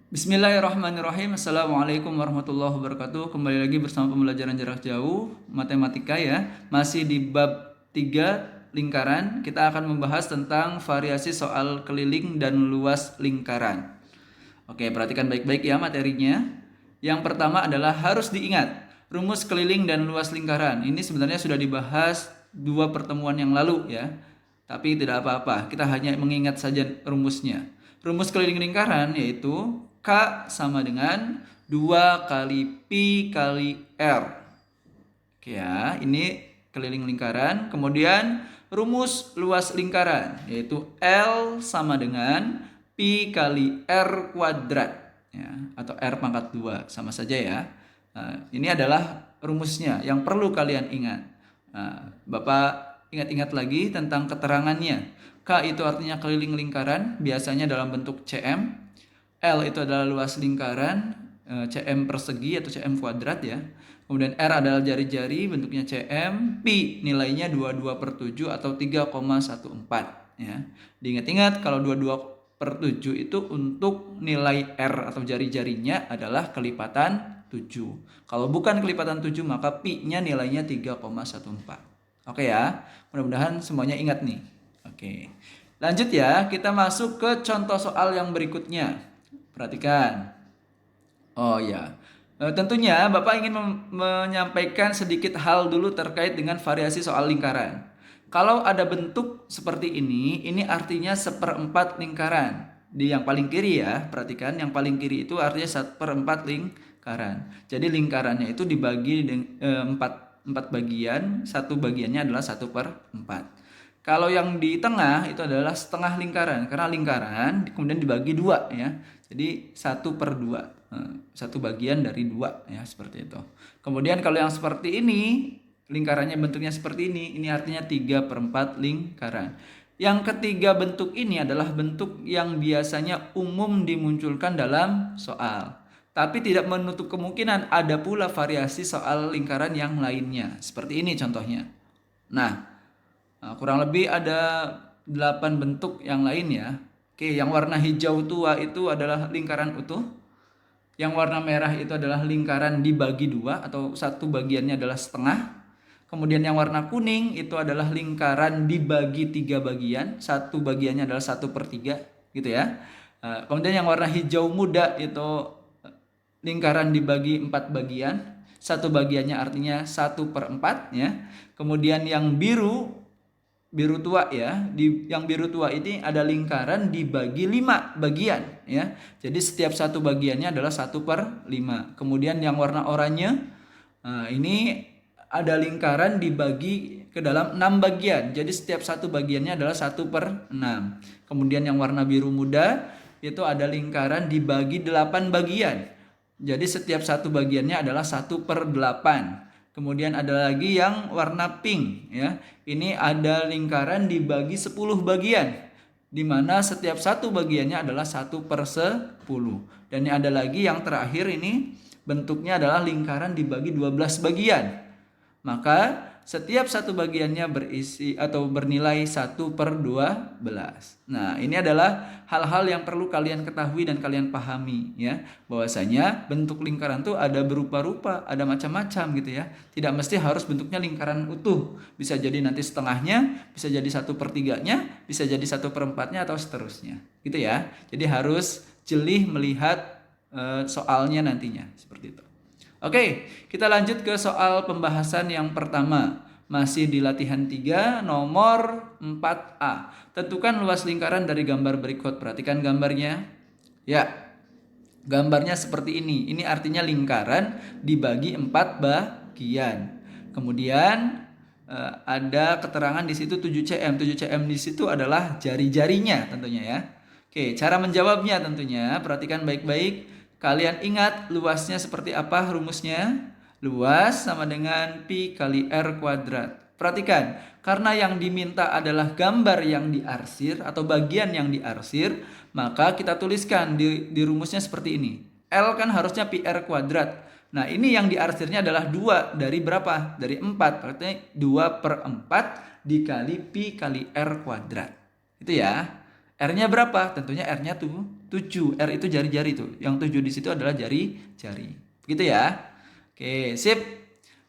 Bismillahirrahmanirrahim. Assalamualaikum warahmatullahi wabarakatuh. Kembali lagi bersama pembelajaran jarak jauh matematika ya. Masih di bab 3 lingkaran. Kita akan membahas tentang variasi soal keliling dan luas lingkaran. Oke, perhatikan baik-baik ya materinya. Yang pertama adalah harus diingat rumus keliling dan luas lingkaran. Ini sebenarnya sudah dibahas 2 pertemuan yang lalu ya. Tapi tidak apa-apa, kita hanya mengingat saja rumusnya. Rumus keliling lingkaran yaitu K sama dengan 2 kali Pi kali R. Oke ya, ini keliling lingkaran. Kemudian rumus luas lingkaran yaitu L sama dengan Pi kali R kuadrat ya, atau R pangkat 2, sama saja ya. Nah, ini adalah rumusnya yang perlu kalian ingat. Nah, Bapak ingat-ingat lagi tentang keterangannya. K itu artinya keliling lingkaran, biasanya dalam bentuk cm. L itu adalah luas lingkaran, cm persegi atau cm kuadrat ya. Kemudian R adalah jari-jari, bentuknya cm. Pi nilainya 22/7 atau 3,14 ya. Diingat-ingat kalau 22/7 itu untuk nilai R atau jari-jarinya adalah kelipatan 7. Kalau bukan kelipatan 7 maka pi-nya nilainya 3,14. Oke ya, mudah-mudahan semuanya ingat nih. Oke, lanjut ya, kita masuk ke contoh soal yang berikutnya. Perhatikan. Oh ya, tentunya Bapak ingin menyampaikan sedikit hal dulu terkait dengan variasi soal lingkaran. Kalau ada bentuk seperti ini artinya 1/4 lingkaran. Di yang paling kiri ya, perhatikan yang paling kiri itu artinya 1/4 lingkaran. Jadi lingkarannya itu dibagi empat bagian, satu bagiannya adalah 1/4. Kalau yang di tengah itu adalah setengah lingkaran, karena lingkaran kemudian dibagi 2 ya. Jadi 1/2, satu bagian dari 2 ya, seperti itu. Kemudian kalau yang seperti ini, lingkarannya bentuknya seperti ini artinya 3/4 lingkaran. Yang ketiga bentuk ini adalah bentuk yang biasanya umum dimunculkan dalam soal. Tapi tidak menutup kemungkinan ada pula variasi soal lingkaran yang lainnya. Seperti ini contohnya. Nah, kurang lebih ada 8 bentuk yang lain ya. Oke, yang warna hijau tua itu adalah lingkaran utuh. Yang warna merah itu adalah lingkaran dibagi 2 atau satu bagiannya adalah setengah. Kemudian yang warna kuning itu adalah lingkaran dibagi 3 bagian, satu bagiannya adalah 1/3 gitu ya. Kemudian yang warna hijau muda itu lingkaran dibagi 4 bagian, satu bagiannya artinya 1/4 ya. Kemudian yang biru tua ya, yang biru tua ini ada lingkaran dibagi 5 bagian ya. Jadi setiap satu bagiannya adalah 1/5. Kemudian yang warna oranye, ini ada lingkaran dibagi ke dalam 6 bagian. Jadi setiap satu bagiannya adalah 1/6. Kemudian yang warna biru muda itu ada lingkaran dibagi 8 bagian. Jadi setiap satu bagiannya adalah 1/8. Kemudian ada lagi yang warna pink ya. Ini ada lingkaran dibagi 10 bagian, di mana setiap satu bagiannya adalah 1/10. Dan ini ada lagi yang terakhir, ini bentuknya adalah lingkaran dibagi 12 bagian. Maka setiap satu bagiannya berisi atau bernilai 1/12. Nah, ini adalah hal-hal yang perlu kalian ketahui dan kalian pahami ya. Bahwasanya bentuk lingkaran tuh ada berupa-rupa, ada macam-macam gitu ya. Tidak mesti harus bentuknya lingkaran utuh. Bisa jadi nanti setengahnya, bisa jadi 1/3-nya, bisa jadi 1/4-nya atau seterusnya. Gitu ya. Jadi harus jeli melihat soalnya nantinya seperti itu. Oke, kita lanjut ke soal pembahasan yang pertama. Masih di latihan 3 nomor 4A. Tentukan luas lingkaran dari gambar berikut. Perhatikan gambarnya. Ya, gambarnya seperti ini. Ini artinya lingkaran dibagi 4 bagian. Kemudian ada keterangan di situ 7 cm. 7 cm di situ adalah jari-jarinya tentunya ya. Oke, cara menjawabnya tentunya perhatikan baik-baik. Kalian ingat luasnya seperti apa rumusnya? Luas sama dengan Pi kali R kuadrat. Perhatikan, karena yang diminta adalah gambar yang diarsir atau bagian yang diarsir, maka kita tuliskan di rumusnya seperti ini. L kan harusnya Pi R kuadrat. Nah, ini yang diarsirnya adalah 2 dari berapa? Dari 4. Berarti 2/4 dikali Pi kali R kuadrat. Itu ya. R-nya berapa? Tentunya R-nya tuh 7. R itu jari-jari tuh. Yang 7 di situ adalah jari-jari. Begitu ya. Oke, sip.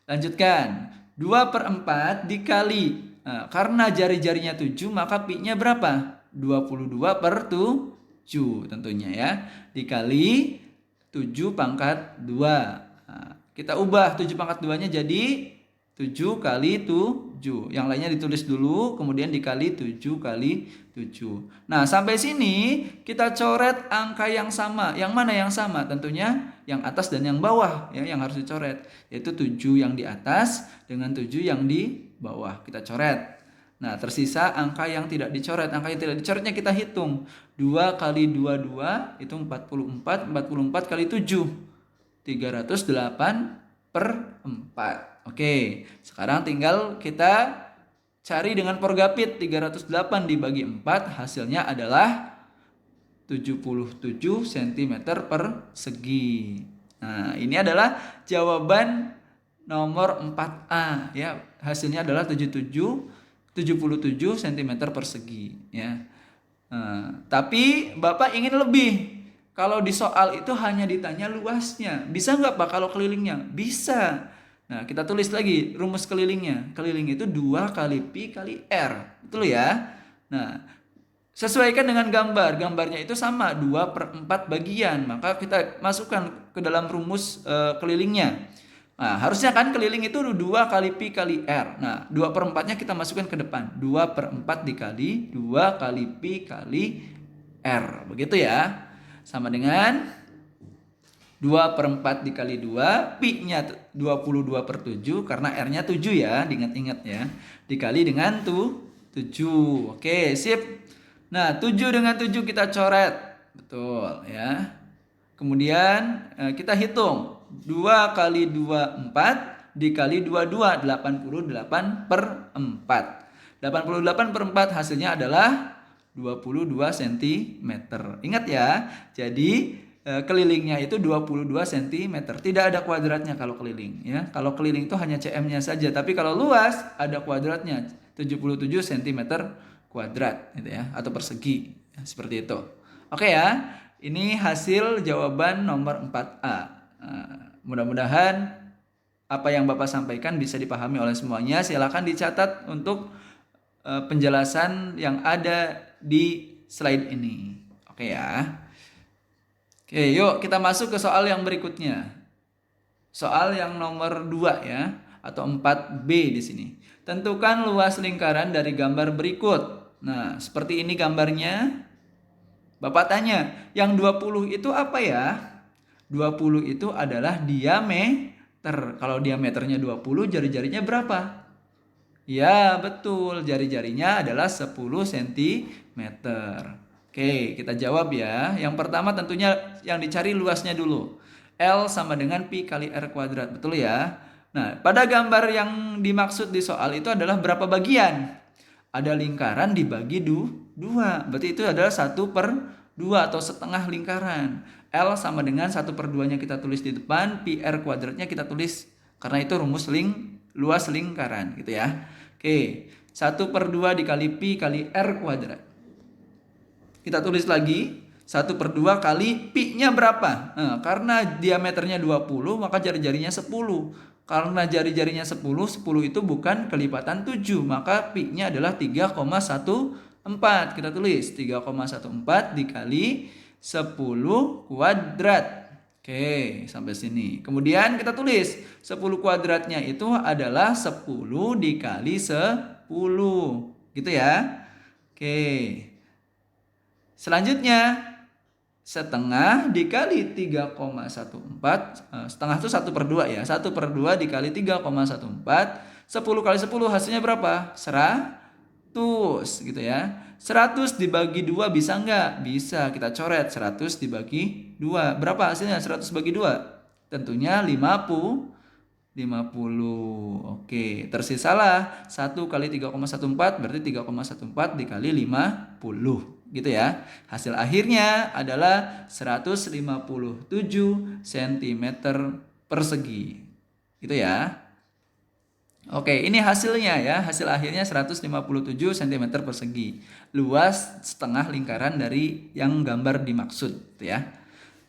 Lanjutkan. 2/4 dikali. Nah, karena jari-jarinya 7, maka pi-nya berapa? 22/7 tentunya ya. Dikali 7/2. Nah, kita ubah 7/2-nya jadi 7 kali 7. Yang lainnya ditulis dulu, kemudian dikali 7 kali 7. Nah, sampai sini kita coret angka yang sama. Yang mana yang sama? Tentunya yang atas dan yang bawah ya, yang harus dicoret. Yaitu 7 yang di atas dengan 7 yang di bawah. Kita coret. Nah, tersisa angka yang tidak dicoret. Angka yang tidak dicoretnya kita hitung. 2 kali 22 itu 44. 44 kali 7. 308/4. Oke, sekarang tinggal kita cari dengan Porgapit. 308 dibagi 4 hasilnya adalah 77 cm persegi. Nah, ini adalah jawaban nomor 4A ya. Hasilnya adalah 77 cm persegi ya. Tapi Bapak ingin lebih. Kalau di soal itu hanya ditanya luasnya. Bisa nggak Pak kalau kelilingnya? Bisa. Nah, kita tulis lagi rumus kelilingnya. Keliling itu 2 kali pi kali R. Betul ya? Nah, sesuaikan dengan gambar. Gambarnya itu sama 2/4 bagian. Maka kita masukkan ke dalam rumus kelilingnya. Nah, harusnya kan keliling itu 2 kali pi kali R. Nah, 2/4-nya kita masukkan ke depan. 2/4 dikali 2 kali pi kali R. Begitu ya. Sama dengan 2/4 dikali 2, pi-nya 22/7 karena R-nya 7 ya, diingat-ingat ya. Dikali dengan 7. Oke, sip. Nah, 7 dengan 7 kita coret. Betul ya. Kemudian kita hitung. 2 kali 2 4 dikali 22 88/4. 88/4 hasilnya adalah 22 cm. Ingat ya. Jadi kelilingnya itu 22 cm. Tidak ada kuadratnya kalau keliling ya. Kalau keliling itu hanya cm-nya saja, tapi kalau luas ada kuadratnya, 77 cm kuadrat gitu ya, atau persegi ya, seperti itu. Oke ya. Ini hasil jawaban nomor 4A. Mudah-mudahan apa yang Bapak sampaikan bisa dipahami oleh semuanya. Silakan dicatat untuk penjelasan yang ada di slide ini. Oke ya. Oke, yuk kita masuk ke soal yang berikutnya. Soal yang nomor 2 ya, atau 4B di sini. Tentukan luas lingkaran dari gambar berikut. Nah, seperti ini gambarnya. Bapak tanya, yang 20 itu apa ya? 20 itu adalah diameter. Kalau diameternya 20, jari-jarinya berapa? Ya, betul. Jari-jarinya adalah 10 cm. Oke, kita jawab ya. Yang pertama tentunya yang dicari luasnya dulu. L sama dengan pi kali R kuadrat. Betul ya? Nah, pada gambar yang dimaksud di soal itu adalah berapa bagian? Ada lingkaran dibagi 2. Berarti itu adalah 1/2 atau setengah lingkaran. L sama dengan 1/2-nya kita tulis di depan. Pi R kuadratnya kita tulis. Karena itu rumus luas lingkaran gitu ya. Oke, 1/2 dikali pi kali R kuadrat. Kita tulis lagi 1/2 kali pi-nya berapa? Nah, karena diameternya 20 maka jari-jarinya 10. Karena jari-jarinya 10, 10 itu bukan kelipatan 7, maka pi-nya adalah 3,14. Kita tulis 3,14 dikali 10 kuadrat. Oke, sampai sini. Kemudian kita tulis 10 kuadratnya itu adalah 10 dikali 10. Gitu ya. Oke. Selanjutnya, setengah dikali 3,14. Setengah itu 1/2 ya. 1/2 dikali 3,14. 10 kali 10 hasilnya berapa? 100 gitu ya. 100 dibagi 2 bisa nggak? Bisa, kita coret. 100 dibagi 2. Berapa hasilnya 100 bagi 2? Tentunya 50. Oke, tersisalah 1 kali 3,14 berarti 3,14 dikali 50 gitu ya. Hasil akhirnya adalah 157 cm persegi. Gitu ya. Oke, ini hasilnya ya. Hasil akhirnya 157 cm persegi. Luas setengah lingkaran dari yang gambar dimaksud, gitu ya.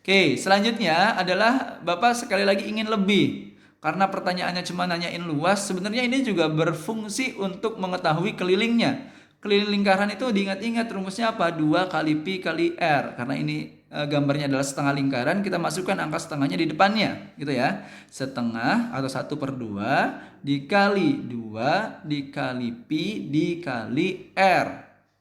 Oke, selanjutnya adalah Bapak sekali lagi ingin lebih. Karena pertanyaannya cuma nanyain luas, sebenarnya ini juga berfungsi untuk mengetahui kelilingnya. Keliling lingkaran itu diingat-ingat rumusnya apa? 2 kali pi kali r. Karena ini gambarnya adalah setengah lingkaran, kita masukkan angka setengahnya di depannya, gitu ya. Setengah atau 1/2 dikali 2 dikali pi dikali r.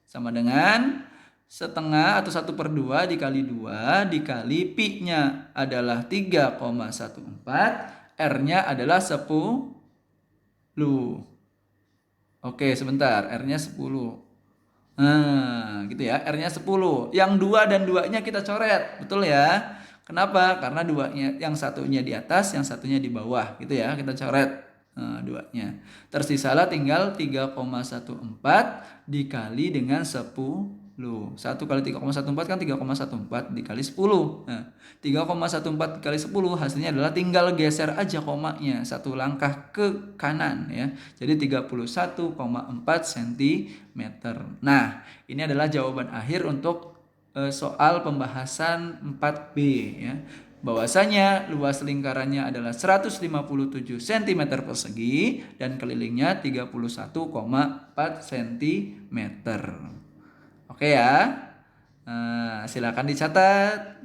Sama dengan setengah atau 1/2 dikali 2 dikali pi-nya adalah 3,14, r-nya adalah 10. Oke, sebentar, r-nya 10. Nah, gitu ya. R-nya 10. Yang 2 dan 2-nya kita coret. Betul ya? Kenapa? Karena duanya yang satunya di atas, yang satunya di bawah, gitu ya. Kita coret duanya. Tersisalah tinggal 3,14 dikali dengan 10. 1 kali 3,14 kan 3,14 dikali 10. Nah, 3,14 dikali 10 hasilnya adalah tinggal geser aja komanya satu langkah ke kanan ya. Jadi 31,4 cm. Nah, ini adalah jawaban akhir untuk soal pembahasan 4B ya. Bahwasanya luas lingkarannya adalah 157 cm persegi dan kelilingnya 31,4 cm. Oke ya. Silakan dicatat.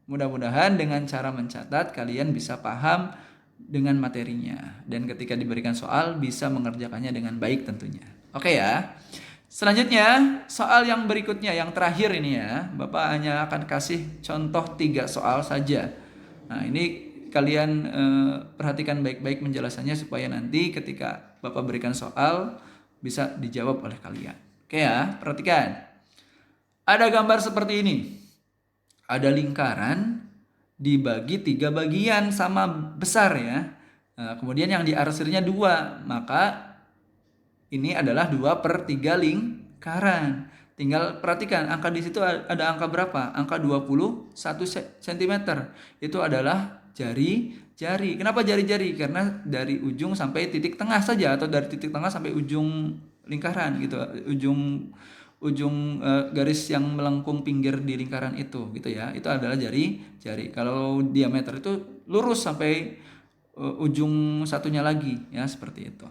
Mudah-mudahan dengan cara mencatat kalian bisa paham dengan materinya dan ketika diberikan soal bisa mengerjakannya dengan baik tentunya. Oke ya. Selanjutnya soal yang berikutnya yang terakhir ini ya. Bapak hanya akan kasih contoh 3 soal saja. Nah, ini kalian perhatikan baik-baik penjelasannya supaya nanti ketika Bapak berikan soal bisa dijawab oleh kalian. Oke ya, perhatikan. Ada gambar seperti ini. Ada lingkaran dibagi 3 bagian sama besar ya. Nah, kemudian yang diarsirnya 2, maka ini adalah 2/3 lingkaran. Tinggal perhatikan angka di situ ada angka berapa? Angka 21 cm. Itu adalah jari-jari. Kenapa jari-jari? Karena dari ujung sampai titik tengah saja atau dari titik tengah sampai ujung lingkaran gitu. Ujung garis yang melengkung pinggir di lingkaran itu gitu ya. Itu adalah jari-jari. Kalau diameter itu lurus sampai ujung satunya lagi ya, seperti itu.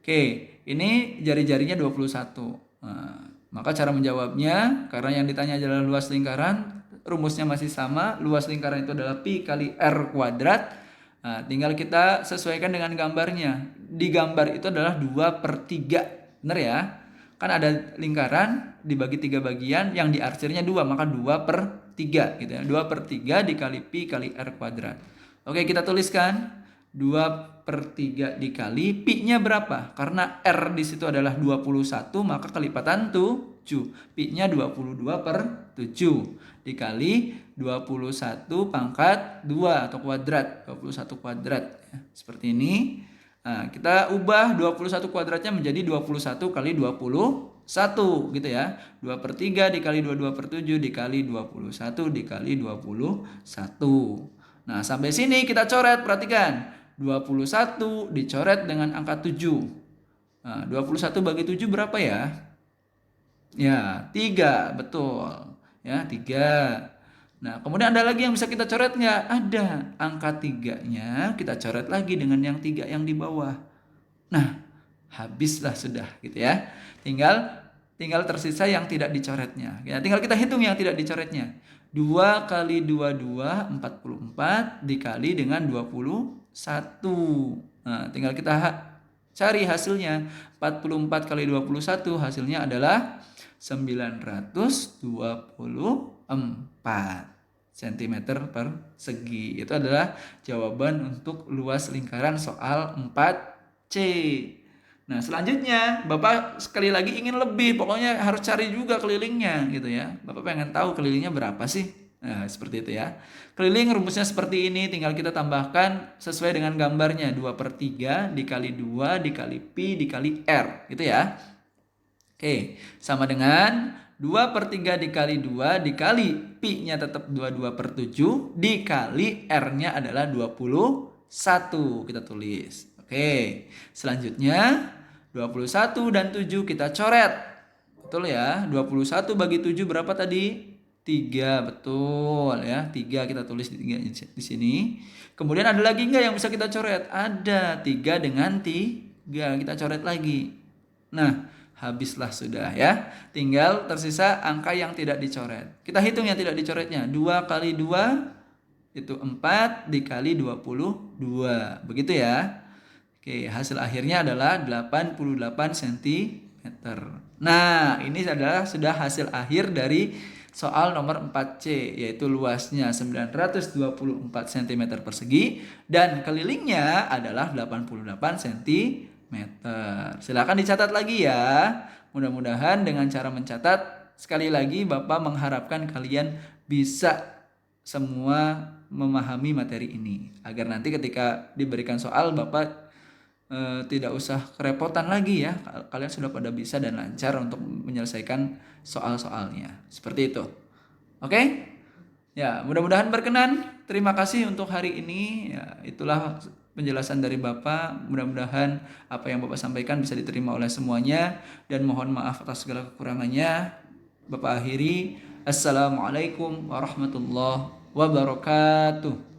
Oke, ini jari-jarinya 21. Nah, maka cara menjawabnya karena yang ditanya adalah luas lingkaran, rumusnya masih sama. Luas lingkaran itu adalah pi kali r kuadrat. Nah, tinggal kita sesuaikan dengan gambarnya. Di gambar itu adalah 2/3. Benar ya? Kan ada lingkaran dibagi 3 bagian, yang diarsirnya 2, maka 2/3 gitu ya. 2/3 dikali pi kali r kuadrat. Oke, kita tuliskan 2/3 dikali pi-nya berapa? Karena r di situ adalah 21, maka kelipatan 7. Pi-nya 22/7 dikali 21 pangkat 2 atau kuadrat, 21 kuadrat ya. Seperti ini. Nah, kita ubah 21 kuadratnya menjadi 21 kali 21 gitu ya. 2/3 dikali 22/7 dikali 21 dikali 21. Nah, sampai sini kita coret, perhatikan. 21 dicoret dengan angka 7. Nah, 21 bagi 7 berapa ya? Ya, 3, betul. Ya, 3. Nah, kemudian ada lagi yang bisa kita coret nggak? Ada. Angka 3-nya kita coret lagi dengan yang 3 yang di bawah. Nah, habislah sudah gitu ya. Tinggal tersisa yang tidak dicoretnya. Ya, tinggal kita hitung yang tidak dicoretnya. 2 kali 22, 44 dikali dengan 21. Nah, tinggal kita cari hasilnya. 44 kali 21 hasilnya adalah 924 cm persegi. Itu adalah jawaban untuk luas lingkaran soal 4C. Nah, selanjutnya Bapak sekali lagi ingin lebih, pokoknya harus cari juga kelilingnya gitu ya. Bapak pengen tahu kelilingnya berapa sih? Nah, seperti itu ya. Keliling rumusnya seperti ini, tinggal kita tambahkan sesuai dengan gambarnya. 2/3 dikali 2 dikali pi dikali r gitu ya. Oke, sama dengan 2/3 dikali 2 dikali pi-nya tetap 22/7 dikali r-nya adalah 21. Kita tulis. Oke. Oke, selanjutnya 21 dan 7 kita coret. Betul ya? 21 bagi 7 berapa tadi? 3, betul ya. 3 kita tulis di sini. Kemudian ada lagi nggak yang bisa kita coret? Ada, 3 dengan 3. Kita coret lagi. Nah, habislah sudah ya. Tinggal tersisa angka yang tidak dicoret. Kita hitung yang tidak dicoretnya. 2 kali 2 itu 4 dikali 22. Begitu ya. Oke, hasil akhirnya adalah 88 cm. Nah, ini adalah sudah hasil akhir dari soal nomor 4C, yaitu luasnya 924 cm persegi dan kelilingnya adalah 88 cm. Silakan dicatat lagi ya. Mudah-mudahan dengan cara mencatat, sekali lagi Bapak mengharapkan kalian bisa semua memahami materi ini agar nanti ketika diberikan soal Bapak tidak usah kerepotan lagi ya. Kalian sudah pada bisa dan lancar untuk menyelesaikan soal-soalnya. Seperti itu. Oke? Ya, mudah-mudahan berkenan. Terima kasih untuk hari ini. Ya, itulah penjelasan dari Bapak. Mudah-mudahan apa yang Bapak sampaikan bisa diterima oleh semuanya dan mohon maaf atas segala kekurangannya. Bapak akhiri. Assalamualaikum warahmatullahi wabarakatuh.